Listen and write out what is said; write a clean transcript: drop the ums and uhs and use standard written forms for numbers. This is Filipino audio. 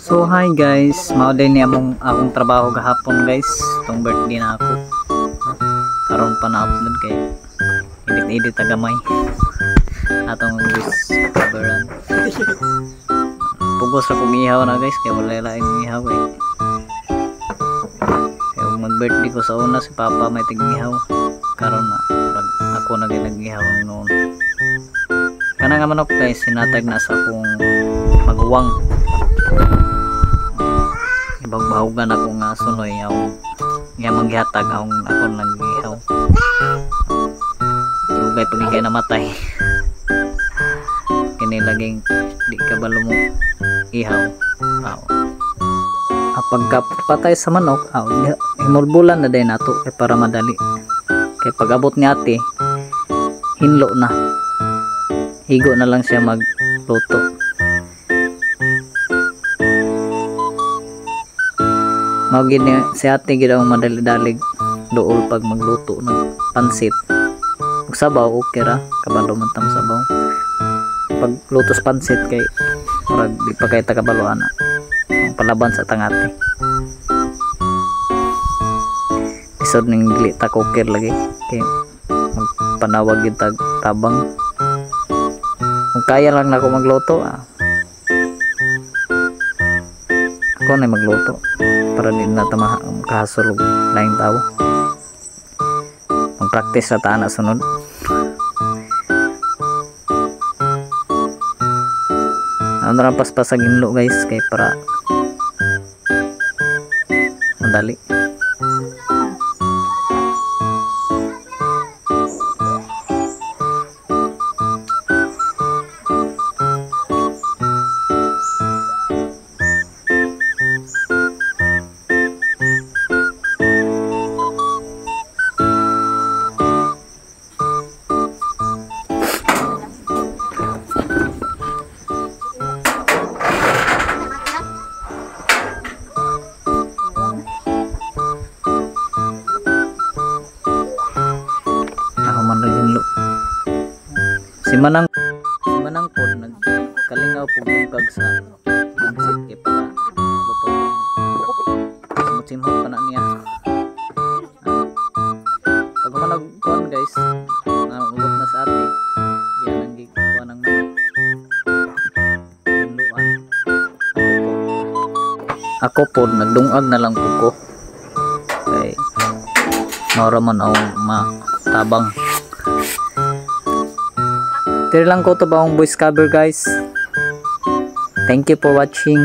So hi guys, mao din ni akong trabaho gahapon guys. Tong birthday na ako. Karon pa na-upload kay edit tagamay. Atong voice coveran. Pugos ra kong ihaw na guys, kay wala laing ihaw eh. Kaya mag-birthday ko sa una si Papa may tig-ihaw. Karon na ako nag-ihaw noon. Kana nga manok guys, sinatag na sa akong maguwang. Ibagbahugan ako nga sunoy nga manggihatag ako nag-ihaw. Lugay pagigay namatay. Kini laging di ka balo mo ihaw. Pagkapatay sa manok, imulbulan na din nato kay para madali. Kay pag-abot ni ate, hinlo na. Higo na lang siya magluto. Mao gid si ate gid ang madali-dalig dool pag magluto ng pansit. Ug sabaw okay ra, kabalo man tam sabaw. Pag luto sa pansit kay murag di pa kay takabalo ana. Ang palaban sa tangate. Isod ning dili ta cooker lagi kay magpanawag gid tag tabang. Kung kaya lang na ako magluto, ako na magluto para din na makahasulog laing tao. Mag-practice sa taana sunod. Ano na paspas sa ginlo guys, kay para madali. Si Manang po nagkalingaw po bungkag sa pansit kay para luto. Simot pa na niya. Pag managkuhan guys, naubot na sa ate. Yan ang gikuha ng manok. Hinluan. Ako po nagdungag na lang po ko. Kay maura man ako matabang. Tira lang ko to ba ang voice cover guys. Thank you for watching.